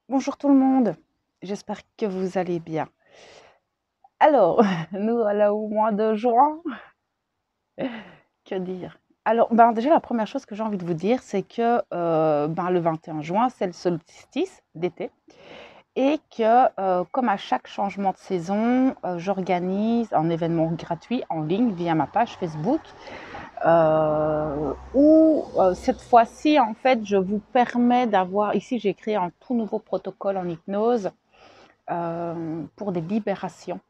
Bonjour tout le monde, j'espère que vous allez bien. Alors, nous voilà au mois de juin, que dire? Alors, déjà la première chose que j'ai envie de vous dire, c'est que le 21 juin, c'est le solstice d'été et que comme à chaque changement de saison, j'organise un événement gratuit en ligne via ma page Facebook où cette fois-ci, en fait, je vous permets d'avoir, ici j'ai créé un tout nouveau protocole en hypnose pour des libérations.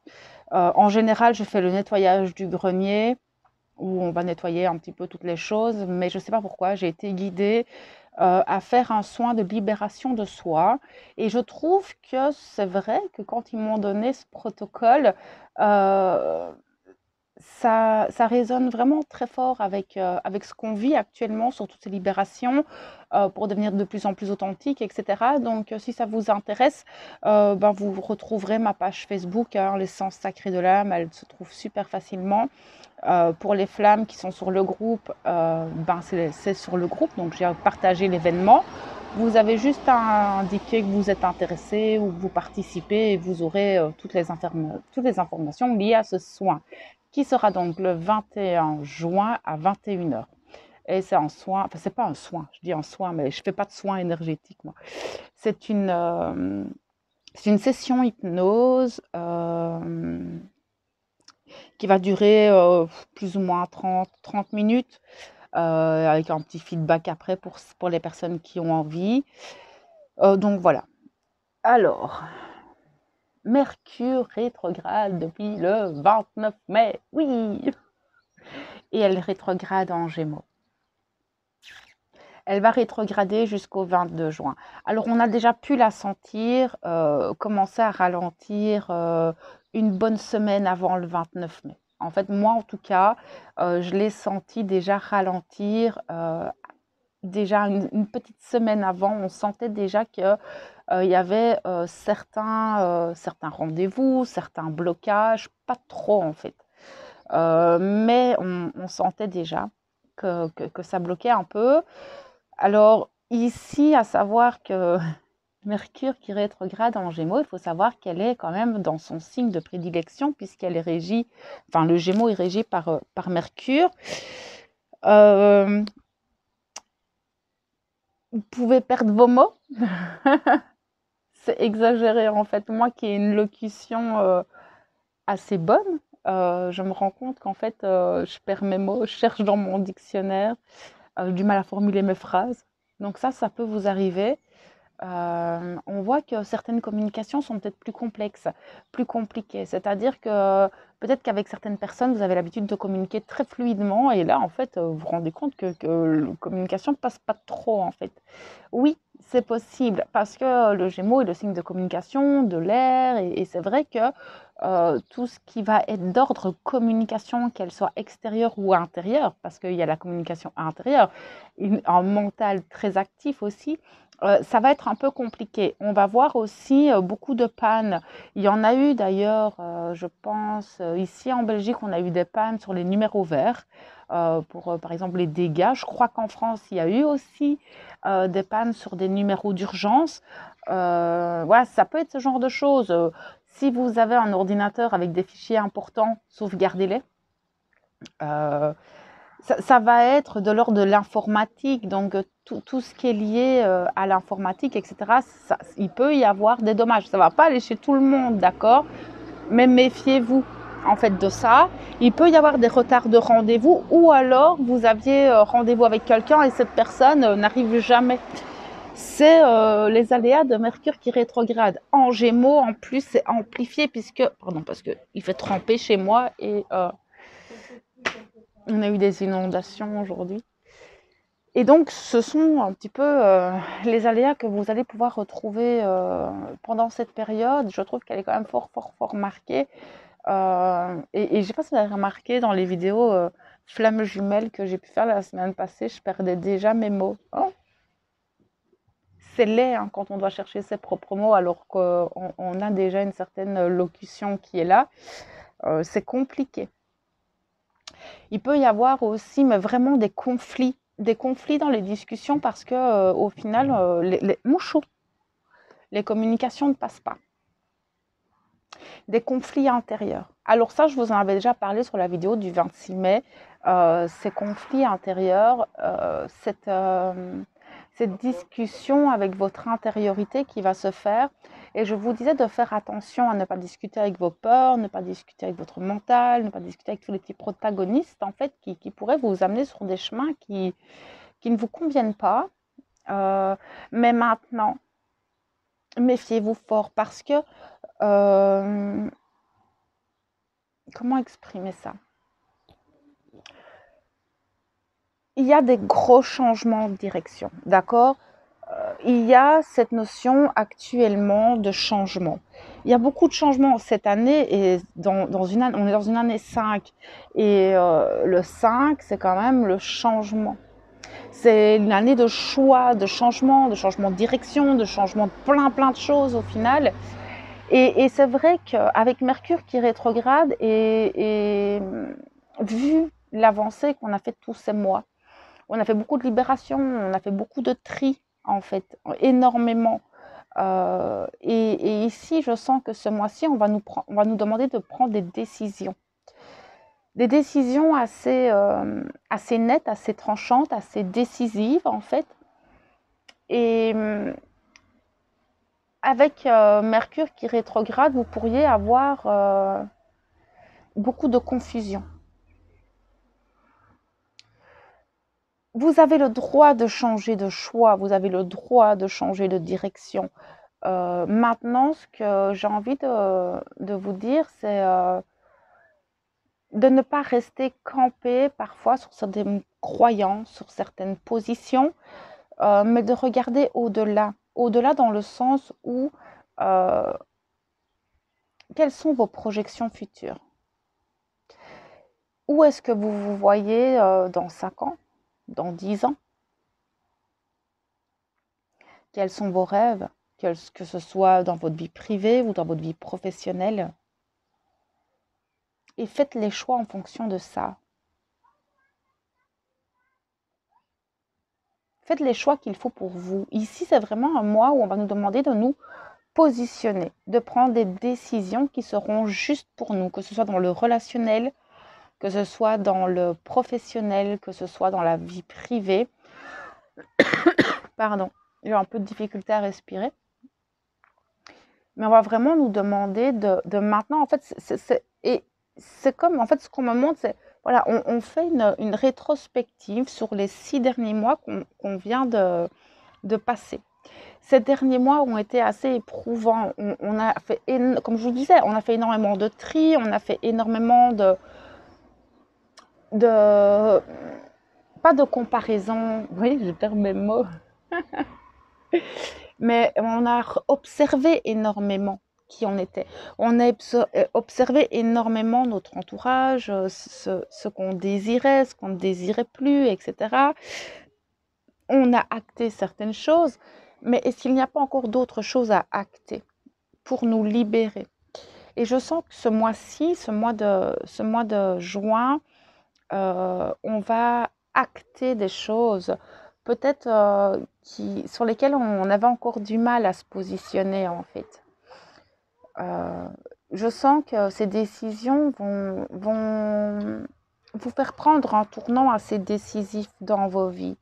En général, je fais le nettoyage du grenier où on va nettoyer un petit peu toutes les choses, mais je ne sais pas pourquoi, j'ai été guidée à faire un soin de libération de soi. Et je trouve que c'est vrai que quand ils m'ont donné ce protocole, euh, ça résonne vraiment très fort avec ce qu'on vit actuellement sur toutes ces libérations pour devenir de plus en plus authentique, etc. Donc, si ça vous intéresse, vous retrouverez ma page Facebook, hein, l'essence sacrée de l'âme. Elle se trouve super facilement. Pour les flammes qui sont sur le groupe, c'est sur le groupe. Donc, j'ai partagé l'événement. Vous avez juste à indiquer que vous êtes intéressé ou que vous participez et vous aurez toutes les informations liées à ce soin qui sera donc le 21 juin à 21 heures. Et c'est un soin, enfin c'est pas un soin, je dis un soin, mais je fais pas de soins énergétiques moi. C'est une, euh, c'est une session hypnose qui va durer plus ou moins 30 minutes avec un petit feedback après pour les personnes qui ont envie. Donc voilà. Alors, Mercure rétrograde depuis le 29 mai. Oui. Et elle rétrograde en Gémeaux. Elle va rétrograder jusqu'au 22 juin. Alors, on a déjà pu la sentir commencer à ralentir une bonne semaine avant le 29 mai. En fait, moi, en tout cas, je l'ai senti déjà ralentir. Déjà une petite semaine avant, on sentait déjà qu'il y avait certains rendez-vous, certains blocages, pas trop en fait. Mais on sentait déjà que ça bloquait un peu. Alors ici, à savoir que Mercure qui rétrograde en Gémeaux, il faut savoir qu'elle est quand même dans son signe de prédilection puisqu'elle est régie, enfin le Gémeaux est régi par Mercure. Euh, vous pouvez perdre vos mots. C'est exagéré en fait. Moi qui ai une locution assez bonne, je me rends compte qu'en fait je perds mes mots, je cherche dans mon dictionnaire, j'ai du mal à formuler mes phrases. Donc ça peut vous arriver. On voit que certaines communications sont peut-être plus complexes, plus compliquées. C'est-à-dire que peut-être qu'avec certaines personnes, vous avez l'habitude de communiquer très fluidement et là, en fait, vous vous rendez compte que la communication ne passe pas trop, en fait. Oui, c'est possible parce que le Gémeaux est le signe de communication, de l'air et c'est vrai que tout ce qui va être d'ordre communication, qu'elle soit extérieure ou intérieure, parce qu'il y a la communication intérieure, un mental très actif aussi, ça va être un peu compliqué. On va voir aussi beaucoup de pannes. Il y en a eu d'ailleurs, je pense, ici en Belgique, on a eu des pannes sur les numéros verts pour, par exemple, les dégâts. Je crois qu'en France, il y a eu aussi des pannes sur des numéros d'urgence. Voilà, ça peut être ce genre de choses. Si vous avez un ordinateur avec des fichiers importants, sauvegardez-les. Euh, ça va être de l'ordre de l'informatique, donc tout ce qui est lié à l'informatique, etc., il peut y avoir des dommages. Ça ne va pas aller chez tout le monde, d'accord? Mais méfiez-vous en fait de ça. Il peut y avoir des retards de rendez-vous ou alors vous aviez rendez-vous avec quelqu'un et cette personne n'arrive jamais. C'est les aléas de Mercure qui rétrograde. En Gémeaux, en plus, c'est amplifié parce qu'il fait tremper chez moi et on a eu des inondations aujourd'hui. Et donc, ce sont un petit peu les aléas que vous allez pouvoir retrouver pendant cette période. Je trouve qu'elle est quand même fort, fort, fort marquée. Et je ne sais pas si vous avez remarqué dans les vidéos flammes jumelles que j'ai pu faire la semaine passée, je perdais déjà mes mots. Oh, c'est laid hein, quand on doit chercher ses propres mots alors qu'on a déjà une certaine locution qui est là. C'est compliqué. Il peut y avoir aussi, mais vraiment des conflits dans les discussions parce que au final, les mouchous, les communications ne passent pas. Des conflits intérieurs. Alors ça, je vous en avais déjà parlé sur la vidéo du 26 mai. Ces conflits intérieurs, cette discussion avec votre intériorité qui va se faire. Et je vous disais de faire attention à ne pas discuter avec vos peurs, ne pas discuter avec votre mental, ne pas discuter avec tous les petits protagonistes en fait qui pourraient vous amener sur des chemins qui ne vous conviennent pas. Mais maintenant, méfiez-vous fort parce que comment exprimer ça? Il y a des gros changements de direction, d'accord? Il y a cette notion actuellement de changement. Il y a beaucoup de changements cette année et on est dans une année 5 et le 5, c'est quand même le changement. C'est une année de choix, de changement de direction, de changement de plein de choses au final. Et c'est vrai qu'avec Mercure qui rétrograde et vu l'avancée qu'on a fait tous ces mois, on a fait beaucoup de libération, on a fait beaucoup de tri en fait, énormément. Et ici, je sens que ce mois-ci, on va nous demander de prendre des décisions. Des décisions assez nettes, assez tranchantes, assez décisives en fait. Et avec Mercure qui rétrograde, vous pourriez avoir beaucoup de confusion. Vous avez le droit de changer de choix, vous avez le droit de changer de direction. Maintenant, ce que j'ai envie de vous dire, c'est de ne pas rester campé parfois sur certaines croyances, sur certaines positions, mais de regarder au-delà. Au-delà dans le sens où quelles sont vos projections futures? Où est-ce que vous vous voyez dans 5 ans, dans 10 ans? Quels sont vos rêves, que ce soit dans votre vie privée ou dans votre vie professionnelle? Et faites les choix en fonction de ça. Faites les choix qu'il faut pour vous. Ici, c'est vraiment un mois où on va nous demander de nous positionner, de prendre des décisions qui seront justes pour nous, que ce soit dans le relationnel, que ce soit dans le professionnel, que ce soit dans la vie privée. Pardon, j'ai un peu de difficulté à respirer. Mais on va vraiment nous demander de maintenant, en fait, c'est comme, en fait, ce qu'on me montre, c'est, voilà, on fait une rétrospective sur les 6 derniers mois qu'on vient de passer. Ces derniers mois ont été assez éprouvants. On a fait, comme je vous disais, on a fait énormément de tri, on a fait énormément pas de comparaison, oui, je perds mes mots, mais on a observé énormément qui on était. On a observé énormément notre entourage, ce qu'on désirait, ce qu'on ne désirait plus, etc. On a acté certaines choses, mais est-ce qu'il n'y a pas encore d'autres choses à acter pour nous libérer? Et je sens que ce mois-ci, ce mois de juin, on va acter des choses peut-être sur lesquelles on avait encore du mal à se positionner en fait. Je sens que ces décisions vont vous faire prendre un tournant assez décisif dans vos vies.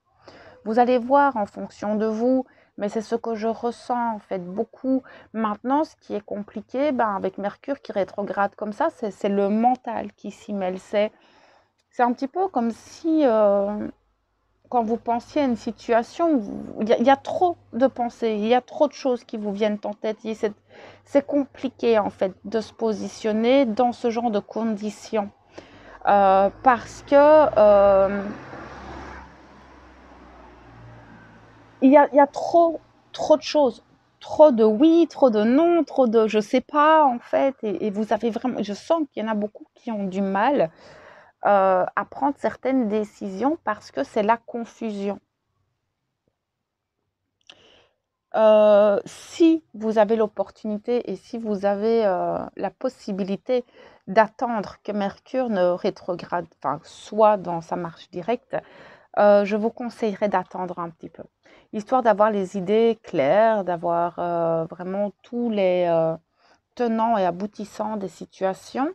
Vous allez voir en fonction de vous, mais c'est ce que je ressens en fait beaucoup. Maintenant, ce qui est compliqué, avec Mercure qui rétrograde comme ça, c'est le mental qui s'y mêle. C'est un petit peu comme si, quand vous pensiez à une situation, il y a trop de pensées, il y a trop de choses qui vous viennent en tête. C'est compliqué en fait de se positionner dans ce genre de conditions. Parce que il y a trop de choses. Trop de oui, trop de non, trop de je sais pas en fait. Et vous avez vraiment, je sens qu'il y en a beaucoup qui ont du mal à prendre certaines décisions parce que c'est la confusion. Si vous avez l'opportunité et si vous avez la possibilité d'attendre que Mercure ne rétrograde, enfin, soit dans sa marche directe, je vous conseillerais d'attendre un petit peu, histoire d'avoir les idées claires, d'avoir vraiment tous les tenants et aboutissants des situations,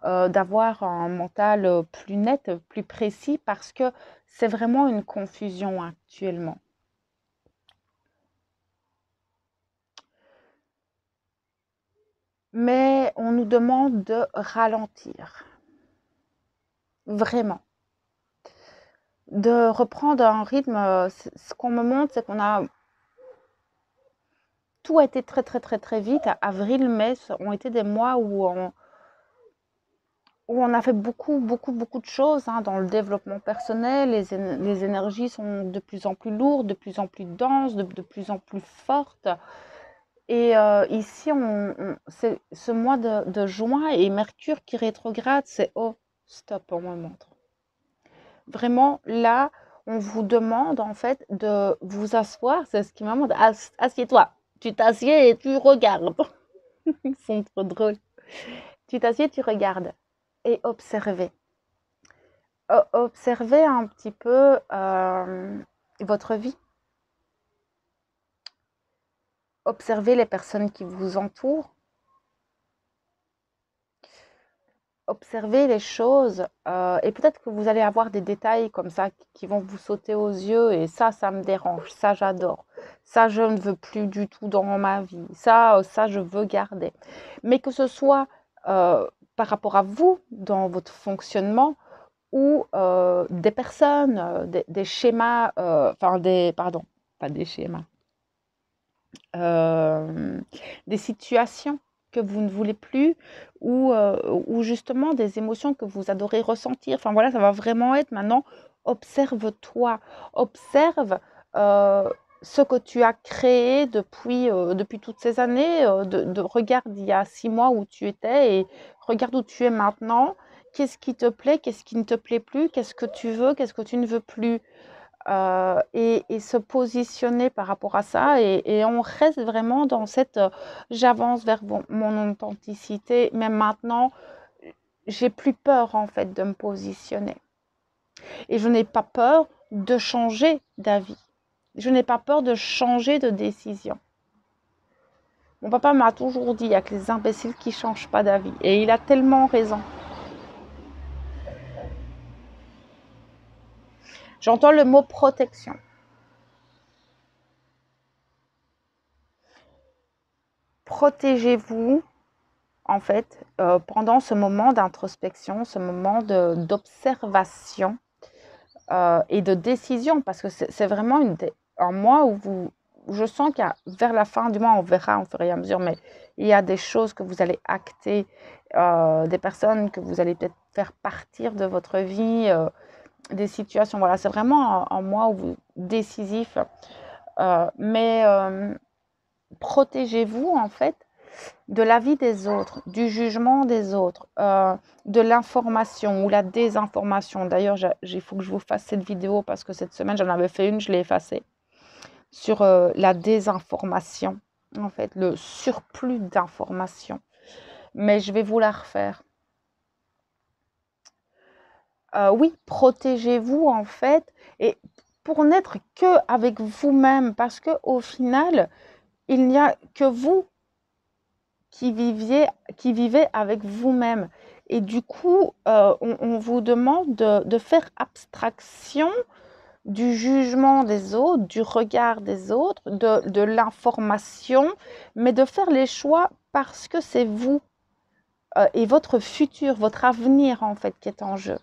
d'avoir un mental plus net, plus précis, parce que c'est vraiment une confusion actuellement. Mais on nous demande de ralentir, vraiment, de reprendre un rythme. Ce qu'on me montre, c'est qu'on a tout a été très très très très vite. Avril, mai ont été des mois où on a fait beaucoup beaucoup beaucoup de choses hein, dans le développement personnel. Les énergies sont de plus en plus lourdes, de plus en plus denses, de plus en plus fortes. Et ici, c'est ce mois de juin et Mercure qui rétrograde, c'est oh, stop, on me montre. Vraiment, là, on vous demande en fait de vous asseoir. C'est ce qui me montre. Assieds-toi. Tu t'assieds et tu regardes. Ils sont trop drôles. Tu t'assieds, tu regardes et observez. Observez un petit peu votre vie. Observez les personnes qui vous entourent. Observez les choses et peut-être que vous allez avoir des détails comme ça qui vont vous sauter aux yeux et ça me dérange, ça j'adore, ça je ne veux plus du tout dans ma vie, ça je veux garder. Mais que ce soit par rapport à vous dans votre fonctionnement ou des personnes, des schémas, enfin pardon, pas des schémas, des situations que vous ne voulez plus ou justement des émotions que vous adorez ressentir. Enfin voilà, ça va vraiment être maintenant, observe-toi, observe ce que tu as créé depuis toutes ces années. Regarde il y a 6 mois où tu étais et regarde où tu es maintenant. Qu'est-ce qui te plaît, qu'est-ce qui ne te plaît plus, qu'est-ce que tu veux, qu'est-ce que tu ne veux plus et se positionner par rapport à ça et on reste vraiment dans cette j'avance vers mon authenticité mais maintenant j'ai plus peur en fait de me positionner et je n'ai pas peur de changer d'avis, je n'ai pas peur de changer de décision. Mon papa m'a toujours dit il y a que les imbéciles qui changent pas d'avis et il a tellement raison. J'entends le mot protection. Protégez-vous en fait, pendant ce moment d'introspection, ce moment d'observation et de décision, parce que c'est vraiment un mois où je sens qu'à vers la fin du mois, on verra au fur et à mesure, mais il y a des choses que vous allez acter, des personnes que vous allez peut-être faire partir de votre vie, des situations. Voilà, c'est vraiment un mois décisif, mais protégez-vous en fait de l'avis des autres, du jugement des autres, de l'information ou la désinformation. D'ailleurs, il faut que je vous fasse cette vidéo parce que cette semaine, j'en avais fait une, je l'ai effacée, sur la désinformation, en fait, le surplus d'informations. Mais je vais vous la refaire. Oui, protégez-vous, en fait, et pour n'être que avec vous-même, parce qu'au final, il n'y a que vous qui vivez avec vous-même. Et du coup, on vous demande de faire abstraction du jugement des autres, du regard des autres, de l'information, mais de faire les choix parce que c'est vous et votre futur, votre avenir en fait qui est en jeu.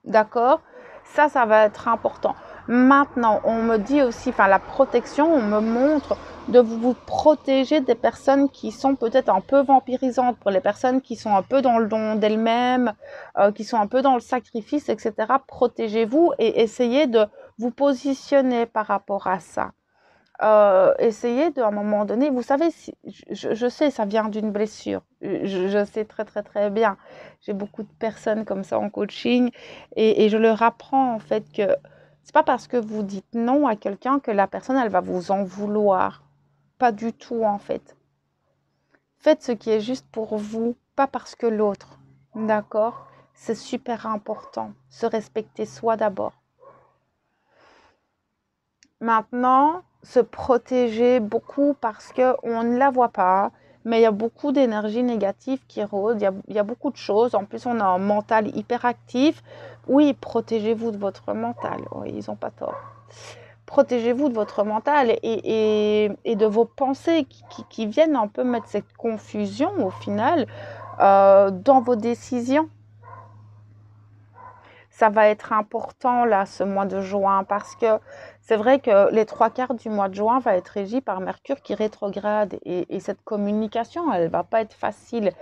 D'accord? Ça va être important. Maintenant, on me dit aussi, enfin la protection, on me montre de vous protéger des personnes qui sont peut-être un peu vampirisantes, pour les personnes qui sont un peu dans le don d'elles-mêmes, qui sont un peu dans le sacrifice, etc. Protégez-vous et essayez de vous positionner par rapport à ça. Essayez à un moment donné, vous savez, je sais, ça vient d'une blessure. Je sais très très très bien. J'ai beaucoup de personnes comme ça en coaching et je leur apprends en fait que c'est pas parce que vous dites non à quelqu'un que la personne elle va vous en vouloir. Pas du tout en fait. Faites ce qui est juste pour vous, pas parce que l'autre. D'accord? C'est super important. Se respecter soi d'abord. Maintenant, se protéger beaucoup parce qu'on ne la voit pas, mais il y a beaucoup d'énergie négative qui rôde, il y a beaucoup de choses. En plus, on a un mental hyperactif. Oui, protégez-vous de votre mental. Oui, ils n'ont pas tort. Protégez-vous de votre mental et de vos pensées qui viennent un peu mettre cette confusion au final dans vos décisions. Ça va être important là ce mois de juin parce que c'est vrai que les 3/4 du mois de juin va être régi par Mercure qui rétrograde et cette communication, elle va pas être facile,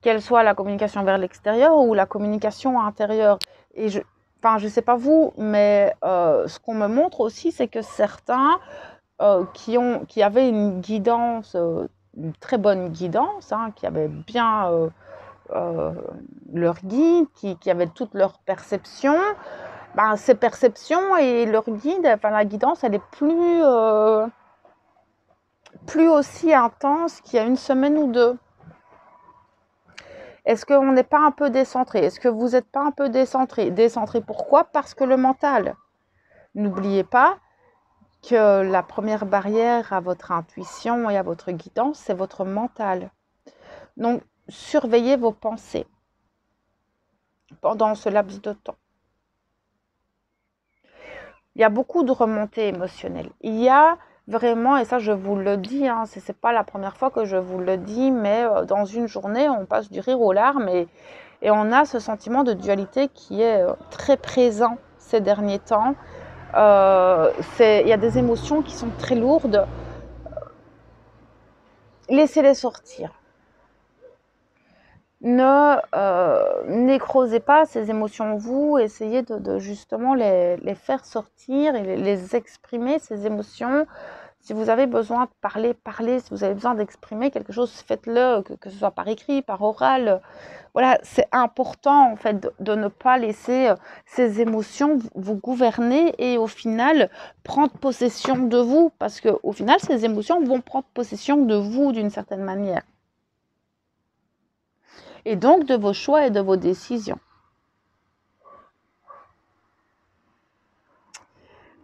qu'elle soit la communication vers l'extérieur ou la communication intérieure. Et je sais pas vous, mais ce qu'on me montre aussi, c'est que certains qui avaient une guidance, une très bonne guidance, hein, qui avaient bien euh, leur guide, qui avaient toutes leurs perceptions, ben, ces perceptions et leur guide, enfin la guidance, elle est plus aussi intense qu'il y a une semaine ou deux. Est-ce qu'on n'est pas un peu décentré? Est-ce que vous n'êtes pas un peu décentré? Décentré pourquoi? Parce que le mental. N'oubliez pas que la première barrière à votre intuition et à votre guidance, c'est votre mental. Donc, surveillez vos pensées pendant ce laps de temps. Il y a beaucoup de remontées émotionnelles. Il y a vraiment, et ça je vous le dis, hein, ce n'est pas la première fois que je vous le dis, mais dans une journée, on passe du rire aux larmes et on a ce sentiment de dualité qui est très présent ces derniers temps. Il y a des émotions qui sont très lourdes. Laissez-les sortir. N'écrosez pas ces émotions en vous, essayez de justement les faire sortir et les exprimer, ces émotions. Si vous avez besoin de parler, parlez. Si vous avez besoin d'exprimer quelque chose, faites-le, que ce soit par écrit, par oral. Voilà, c'est important en fait de ne pas laisser ces émotions vous gouverner et au final prendre possession de vous, parce qu'au final, ces émotions vont prendre possession de vous d'une certaine manière. Et donc de vos choix et de vos décisions.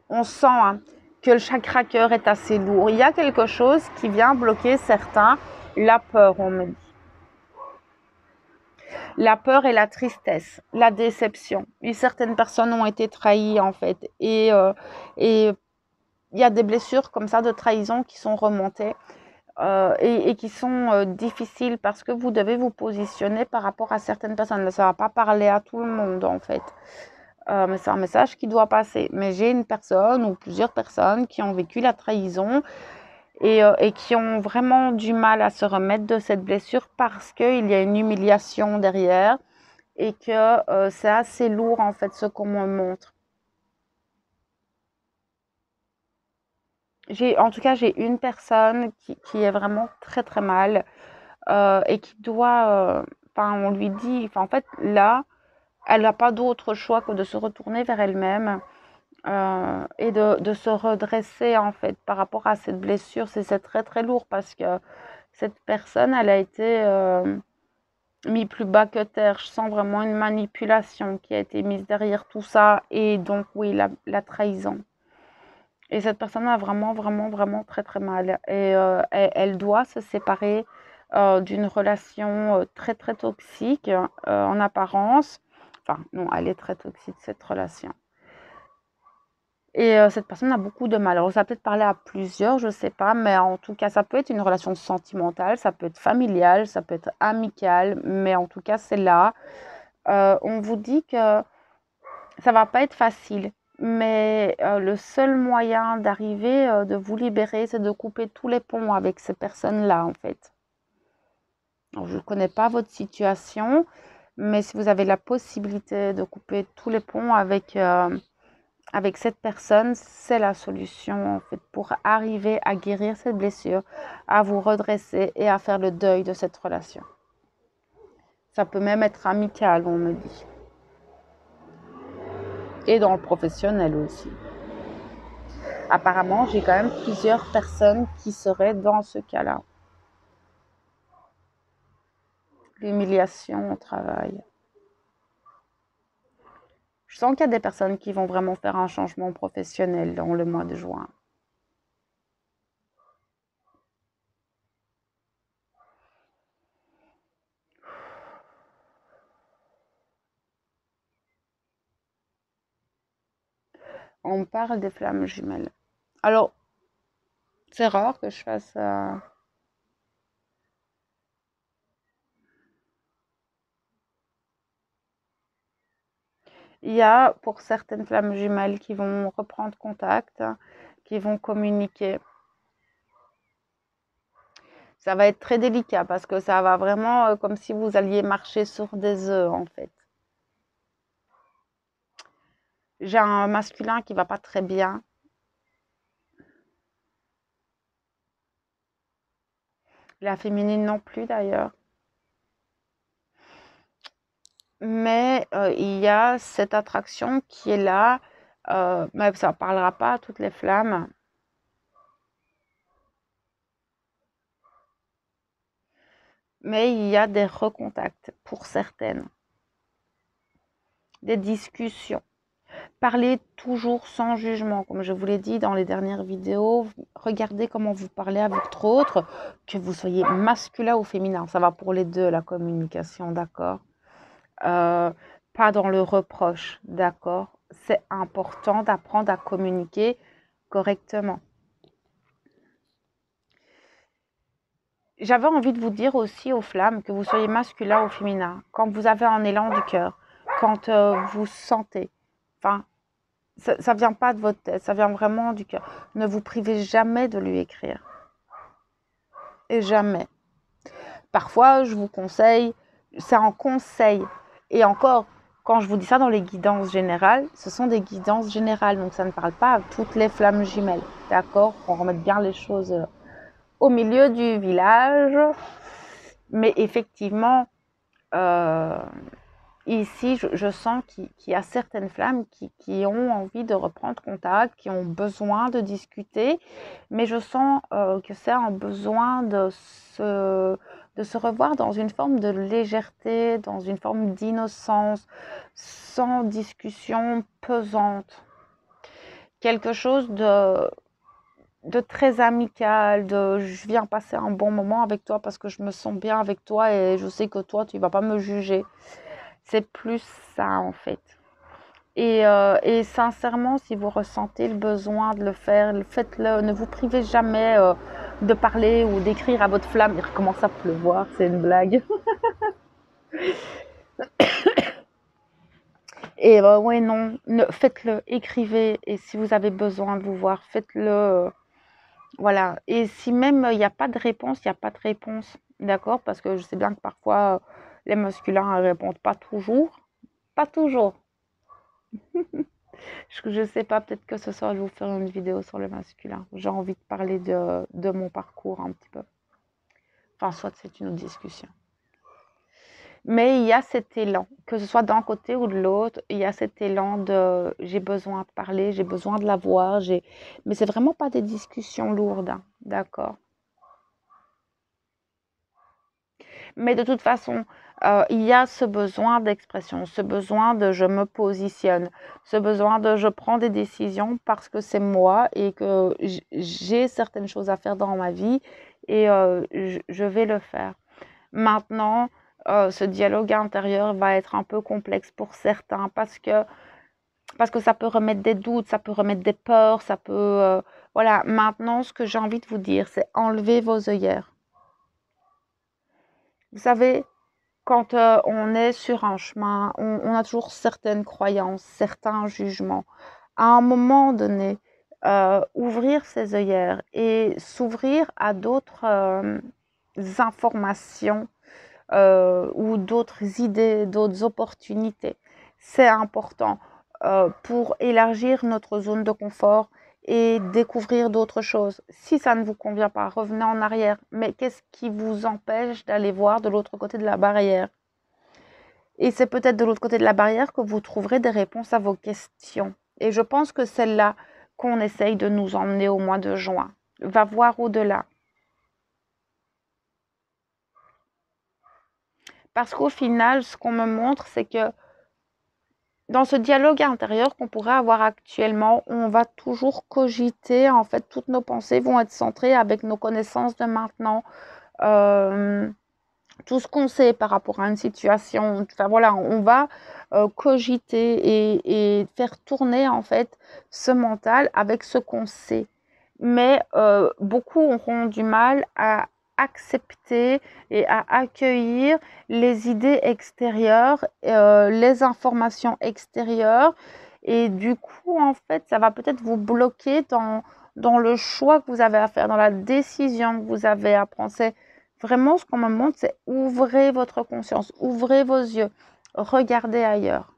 On sent que le chakra cœur est assez lourd. Il y a quelque chose qui vient bloquer certains. La peur, on me dit. La peur et la tristesse, la déception. Et certaines personnes ont été trahies en fait. Et il y a des blessures comme ça de trahison qui sont remontées. Et qui sont difficiles parce que vous devez vous positionner par rapport à certaines personnes. Ça ne va pas parler à tout le monde en fait. Mais c'est un message qui doit passer. Mais j'ai une personne ou plusieurs personnes qui ont vécu la trahison et qui ont vraiment du mal à se remettre de cette blessure parce qu'il y a une humiliation derrière et que c'est assez lourd en fait ce qu'on me montre. En tout cas, j'ai une personne qui est vraiment très très mal et qui doit, on lui dit, en fait là, elle n'a pas d'autre choix que de se retourner vers elle-même et de se redresser en fait par rapport à cette blessure. C'est très très lourd parce que cette personne, elle a été mise plus bas que terre. Je sens vraiment une manipulation qui a été mise derrière tout ça et donc oui, la trahison. Et cette personne a vraiment vraiment vraiment très très mal et elle doit se séparer d'une relation très très toxique en apparence. Enfin non, elle est très toxique cette relation. Et cette personne a beaucoup de mal. Alors ça peut être parler à plusieurs, je ne sais pas, mais en tout cas, ça peut être une relation sentimentale, ça peut être familiale, ça peut être amicale, mais en tout cas, c'est là. On vous dit que ça ne va pas être facile, mais le seul moyen d'arriver, de vous libérer, c'est de couper tous les ponts avec ces personnes-là, en fait. Alors, je ne connais pas votre situation, mais si vous avez la possibilité de couper tous les ponts avec cette personne, c'est la solution en fait pour arriver à guérir cette blessure, à vous redresser et à faire le deuil de cette relation. Ça peut même être amical, on me dit. Et dans le professionnel aussi. Apparemment, j'ai quand même plusieurs personnes qui seraient dans ce cas-là. L'humiliation au travail. sens qu'il y a des personnes qui vont vraiment faire un changement professionnel dans le mois de juin. On parle des flammes jumelles. Alors, c'est rare que je fasse... Il y a pour certaines flammes jumelles qui vont reprendre contact, qui vont communiquer. Ça va être très délicat parce que ça va vraiment comme si vous alliez marcher sur des œufs en fait. J'ai un masculin qui va pas très bien. La féminine non plus d'ailleurs. Mais il y a cette attraction qui est là. Mais ça ne parlera pas à toutes les flammes. Mais il y a des recontacts pour certaines. Des discussions. Parlez toujours sans jugement, comme je vous l'ai dit dans les dernières vidéos. Regardez comment vous parlez à votre autre, que vous soyez masculin ou féminin. Ça va pour les deux, la communication, d'accord? Pas dans le reproche, d'accord? C'est important d'apprendre à communiquer correctement. J'avais envie de vous dire aussi aux flammes, que vous soyez masculin ou féminin, quand vous avez un élan du cœur, quand vous sentez, enfin, ça vient pas de votre tête, ça vient vraiment du cœur. Ne vous privez jamais de lui écrire. Et jamais. Parfois, je vous conseille, c'est un conseil. Et encore, quand je vous dis ça dans les guidances générales, ce sont des guidances générales. Donc, ça ne parle pas à toutes les flammes jumelles. D'accord? On remet bien les choses au milieu du village. Mais effectivement, ici, je sens qu'il y a certaines flammes qui ont envie de reprendre contact, qui ont besoin de discuter, mais je sens que c'est un besoin de se revoir dans une forme de légèreté, dans une forme d'innocence, sans discussion pesante. Quelque chose de très amical, de je viens passer un bon moment avec toi parce que je me sens bien avec toi et je sais que toi, tu ne vas pas me juger. C'est plus ça en fait. Et sincèrement, si vous ressentez le besoin de le faire, faites-le. Ne vous privez jamais de parler ou d'écrire à votre flamme. Il recommence à pleuvoir, c'est une blague. Et ouais, non, faites-le, écrivez. Et si vous avez besoin de vous voir, faites-le. Voilà. Et si même il n'y a pas de réponse, il n'y a pas de réponse. D'accord? Parce que je sais bien que parfois, les masculins ne répondent pas toujours. Pas toujours. Je sais pas, peut-être que ce soir, je vais vous faire une vidéo sur le masculin. J'ai envie de parler de mon parcours un petit peu. Enfin, soit c'est une autre discussion. Mais il y a cet élan, que ce soit d'un côté ou de l'autre, il y a cet élan de j'ai besoin de parler, j'ai besoin de l'avoir, mais c'est vraiment pas des discussions lourdes, hein, d'accord? Mais de toute façon, il y a ce besoin d'expression, ce besoin de je me positionne, ce besoin de je prends des décisions parce que c'est moi et que j'ai certaines choses à faire dans ma vie et je vais le faire. Maintenant, ce dialogue intérieur va être un peu complexe pour certains parce que ça peut remettre des doutes, ça peut remettre des peurs, ça peut... voilà, maintenant, ce que j'ai envie de vous dire, c'est enlever vos œillères. Vous savez, quand on est sur un chemin, on a toujours certaines croyances, certains jugements. À un moment donné, ouvrir ses œillères et s'ouvrir à d'autres informations ou d'autres idées, d'autres opportunités, c'est important pour élargir notre zone de confort et découvrir d'autres choses. Si ça ne vous convient pas, revenez en arrière. Mais qu'est-ce qui vous empêche d'aller voir de l'autre côté de la barrière? Et c'est peut-être de l'autre côté de la barrière que vous trouverez des réponses à vos questions. Et je pense que c'est là qu'on essaye de nous emmener au mois de juin. Va voir au-delà. Parce qu'au final, ce qu'on me montre, c'est que dans ce dialogue intérieur qu'on pourrait avoir actuellement, on va toujours cogiter, en fait, toutes nos pensées vont être centrées avec nos connaissances de maintenant, tout ce qu'on sait par rapport à une situation. Enfin voilà, on va cogiter et faire tourner en fait ce mental avec ce qu'on sait. Mais beaucoup auront du mal à accepter et à accueillir les idées extérieures, les informations extérieures. Et du coup, en fait, ça va peut-être vous bloquer dans le choix que vous avez à faire, dans la décision que vous avez à prendre. C'est vraiment ce qu'on me montre, c'est ouvrez votre conscience, ouvrez vos yeux, regardez ailleurs.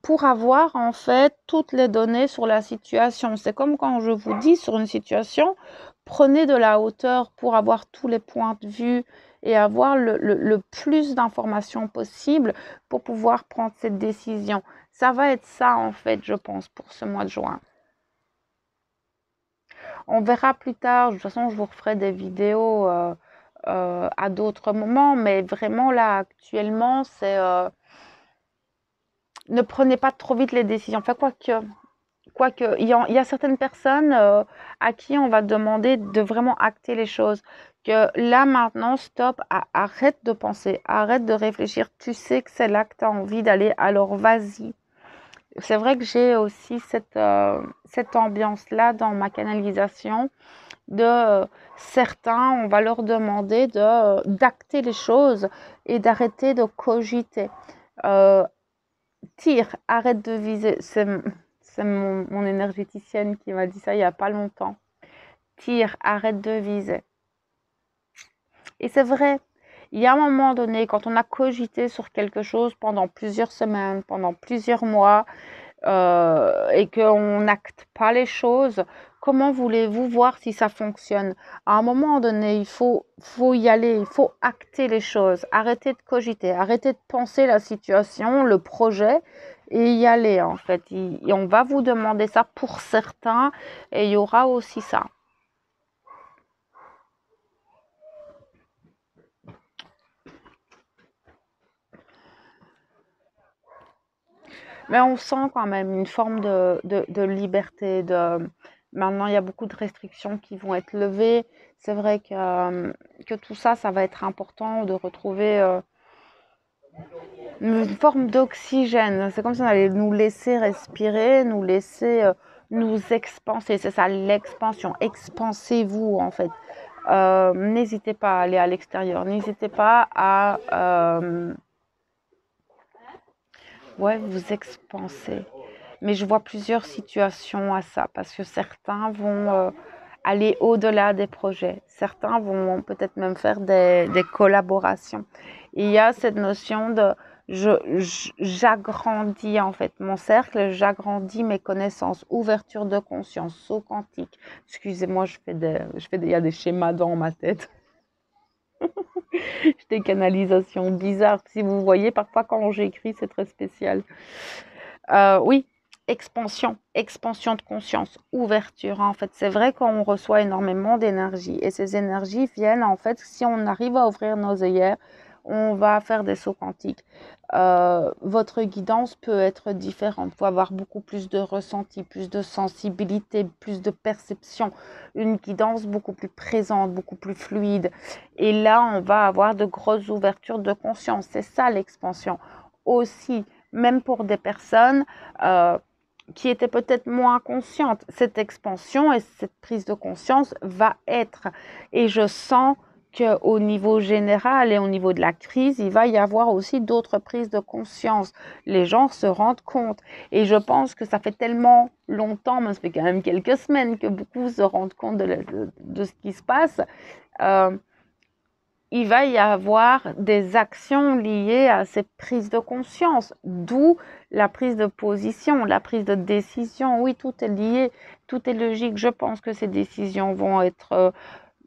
Pour avoir en fait toutes les données sur la situation. C'est comme quand je vous dis sur une situation, prenez de la hauteur pour avoir tous les points de vue et avoir le plus d'informations possible pour pouvoir prendre cette décision. Ça va être ça en fait, je pense, pour ce mois de juin. On verra plus tard, de toute façon je vous referai des vidéos à d'autres moments, mais vraiment là actuellement c'est... ne prenez pas trop vite les décisions. Enfin, quoique il y a certaines personnes à qui on va demander de vraiment acter les choses. Que là, maintenant, stop, arrête de penser, arrête de réfléchir. Tu sais que c'est là que tu as envie d'aller, alors vas-y. C'est vrai que j'ai aussi cette ambiance-là dans ma canalisation de certains, on va leur demander d'acter les choses et d'arrêter de cogiter. Tire, arrête de viser. C'est mon énergéticienne qui m'a dit ça il n'y a pas longtemps. Tire, arrête de viser. Et c'est vrai, il y a un moment donné, quand on a cogité sur quelque chose pendant plusieurs semaines, pendant plusieurs mois, et qu'on n'acte pas les choses, comment voulez-vous voir si ça fonctionne? À un moment donné, il faut y aller, il faut acter les choses, arrêter de cogiter, arrêter de penser la situation, le projet, et y aller en fait. Et on va vous demander ça pour certains, et il y aura aussi ça. Mais on sent quand même une forme de liberté. Maintenant, il y a beaucoup de restrictions qui vont être levées. C'est vrai que tout ça, ça va être important de retrouver une forme d'oxygène. C'est comme si on allait nous laisser respirer, nous laisser nous expanser. C'est ça, l'expansion. Expansez-vous, en fait. N'hésitez pas à aller à l'extérieur. N'hésitez pas à vous expanser. Mais je vois plusieurs situations à ça parce que certains vont aller au-delà des projets. Certains vont peut-être même faire des collaborations. Et il y a cette notion de j'agrandis en fait mon cercle, j'agrandis mes connaissances, ouverture de conscience, saut quantique. Excusez-moi, il y a des schémas dans ma tête. Des canalisations bizarres. Si vous voyez, parfois quand j'écris, c'est très spécial. Oui, expansion de conscience, ouverture. En fait, c'est vrai qu'on reçoit énormément d'énergie et ces énergies viennent, en fait, si on arrive à ouvrir nos œillères, on va faire des sauts quantiques. Votre guidance peut être différente. Il faut avoir beaucoup plus de ressenti, plus de sensibilité, plus de perception. Une guidance beaucoup plus présente, beaucoup plus fluide. Et là, on va avoir de grosses ouvertures de conscience. C'est ça l'expansion. Aussi, même pour des personnes qui étaient peut-être moins conscientes, cette expansion et cette prise de conscience va être. Et je sens qu'au niveau général et au niveau de la crise, il va y avoir aussi d'autres prises de conscience. Les gens se rendent compte. Et je pense que ça fait tellement longtemps, mais ça fait quand même quelques semaines que beaucoup se rendent compte de ce qui se passe. Il va y avoir des actions liées à ces prises de conscience, d'où la prise de position, la prise de décision. Oui, tout est lié, tout est logique. Je pense que ces décisions vont être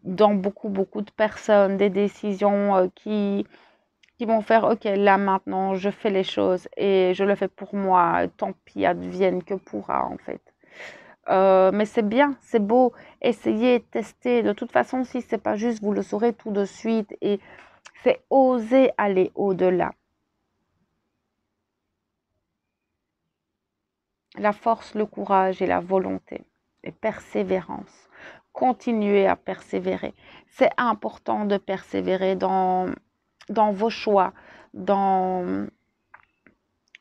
dans beaucoup de personnes, des décisions qui vont faire, ok, là maintenant, je fais les choses et je le fais pour moi, tant pis, advienne que pourra en fait. Mais c'est bien, c'est beau, essayez, testez. De toute façon, si c'est pas juste, vous le saurez tout de suite. Et c'est oser aller au-delà. la force, le courage et la volonté et persévérance. Continuez à persévérer. C'est important de persévérer dans vos choix, dans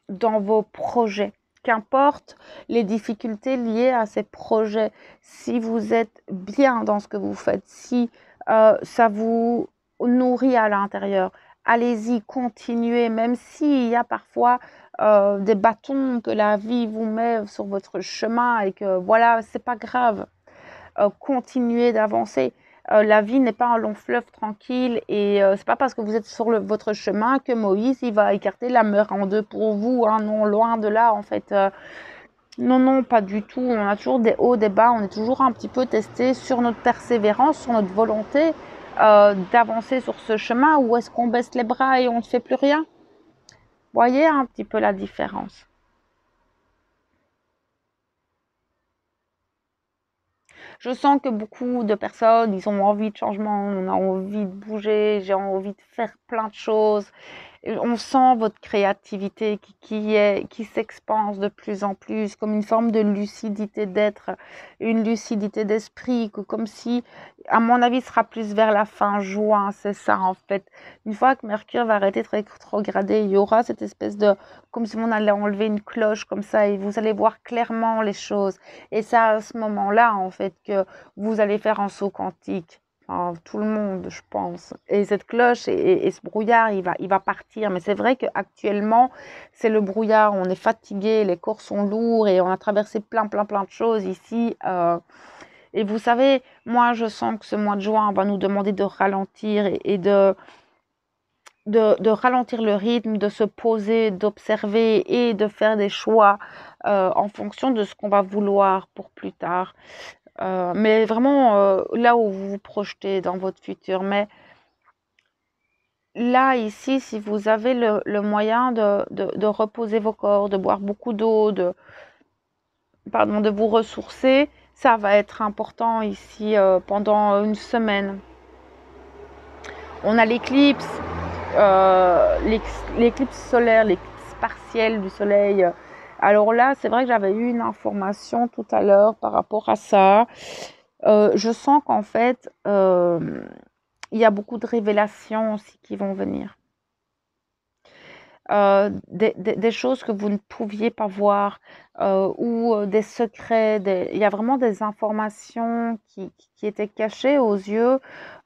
vos projets. Qu'importe les difficultés liées à ces projets, si vous êtes bien dans ce que vous faites, si ça vous nourrit à l'intérieur, allez-y, continuez, même s'il y a parfois des bâtons que la vie vous met sur votre chemin et que voilà, c'est pas grave. Continuez d'avancer. La vie n'est pas un long fleuve tranquille et c'est pas parce que vous êtes sur votre chemin que Moïse il va écarter la mer en deux pour vous. Hein, non, loin de là en fait. Non, non, pas du tout. On a toujours des hauts, des bas. On est toujours un petit peu testé sur notre persévérance, sur notre volonté d'avancer sur ce chemin ou est-ce qu'on baisse les bras et on ne fait plus rien? Voyez un petit peu la différence. Je sens que beaucoup de personnes, ils ont envie de changement, on a envie de bouger, j'ai envie de faire plein de choses. On sent votre créativité qui s'expanse de plus en plus, comme une forme de lucidité d'être, une lucidité d'esprit, comme si, à mon avis, ce sera plus vers la fin juin, c'est ça en fait. Une fois que Mercure va arrêter de rétrograder, il y aura cette espèce de, comme si on allait enlever une cloche comme ça, et vous allez voir clairement les choses. Et c'est à ce moment-là, en fait, que vous allez faire un saut quantique. Enfin, tout le monde, je pense. Et cette cloche et ce brouillard, il va partir. Mais c'est vrai qu'actuellement, c'est le brouillard. On est fatigué, les corps sont lourds et on a traversé plein de choses ici. Et vous savez, moi, je sens que ce mois de juin va nous demander de ralentir et de ralentir le rythme, de se poser, d'observer et de faire des choix en fonction de ce qu'on va vouloir pour plus tard. Mais vraiment là où vous vous projetez dans votre futur. Mais là, ici, si vous avez le moyen de reposer vos corps, de boire beaucoup d'eau, de vous ressourcer, ça va être important ici pendant une semaine. On a l'éclipse, l'éclipse solaire, l'éclipse partielle du soleil. Alors là, c'est vrai que j'avais eu une information tout à l'heure par rapport à ça. Je sens qu'en fait, il y a beaucoup de révélations aussi qui vont venir. Des choses que vous ne pouviez pas voir ou des secrets. Il y a vraiment des informations qui étaient cachées aux yeux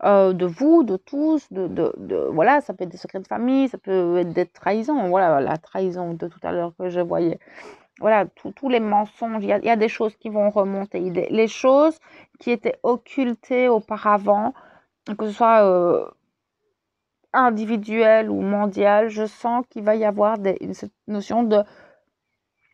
de vous, de tous. Voilà, ça peut être des secrets de famille, ça peut être des trahisons. Voilà, la trahison de tout à l'heure que je voyais. Voilà, tous les mensonges. Il y a des choses qui vont remonter. Les choses qui étaient occultées auparavant, que ce soit individuel ou mondial, je sens qu'il va y avoir cette notion de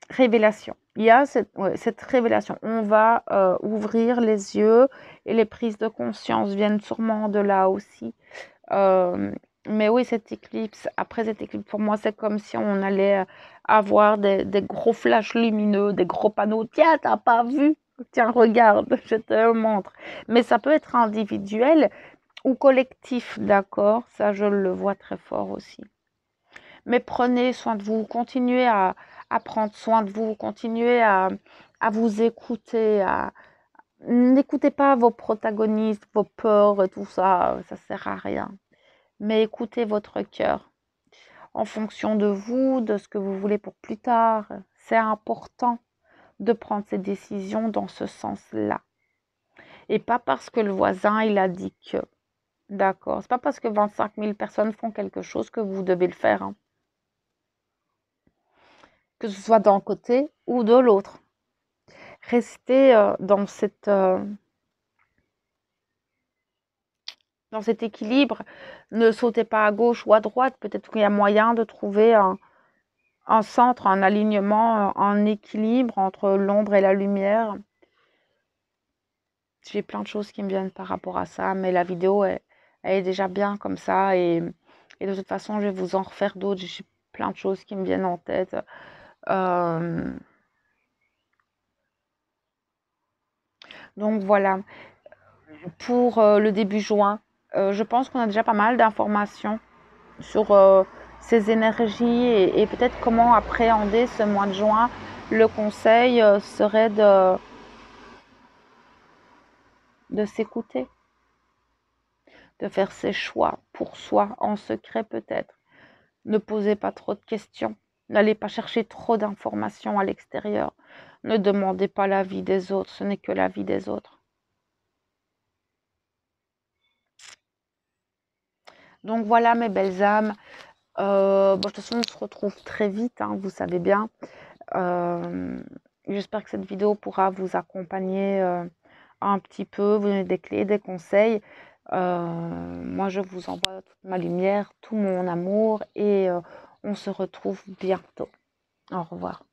révélation. Il y a cette révélation. On va ouvrir les yeux et les prises de conscience viennent sûrement de là aussi. Mais oui, cette éclipse, après cette éclipse, pour moi, c'est comme si on allait avoir des gros flashs lumineux, des gros panneaux. Tiens, t'as pas vu? Tiens, regarde, je te montre. Mais ça peut être individuel ou collectif, d'accord? Ça, je le vois très fort aussi. Mais prenez soin de vous, continuez à prendre soin de vous, continuez à vous écouter, n'écoutez pas vos protagonistes, vos peurs et tout ça, ça sert à rien. Mais écoutez votre cœur en fonction de vous, de ce que vous voulez pour plus tard. C'est important de prendre ces décisions dans ce sens-là. Et pas parce que le voisin, il a dit que. D'accord. C'est pas parce que 25 000 personnes font quelque chose que vous devez le faire. Hein. Que ce soit d'un côté ou de l'autre. Restez dans cet équilibre. Ne sautez pas à gauche ou à droite. Peut-être qu'il y a moyen de trouver un centre, un alignement, un équilibre entre l'ombre et la lumière. J'ai plein de choses qui me viennent par rapport à ça, mais la vidéo, elle est déjà bien comme ça. Et de toute façon, je vais vous en refaire d'autres. J'ai plein de choses qui me viennent en tête. Donc voilà, pour le début juin, je pense qu'on a déjà pas mal d'informations sur ces énergies et peut-être comment appréhender ce mois de juin Le conseil serait de s'écouter, de faire ses choix pour soi, en secret peut-être. Ne posez pas trop de questions. N'allez pas chercher trop d'informations à l'extérieur. Ne demandez pas l'avis des autres, ce n'est que l'avis des autres. Donc voilà mes belles âmes. De toute façon, on se retrouve très vite, hein, vous savez bien. J'espère que cette vidéo pourra vous accompagner un petit peu, vous donner des clés, des conseils. Moi, je vous envoie toute ma lumière, tout mon amour et on se retrouve bientôt. Au revoir.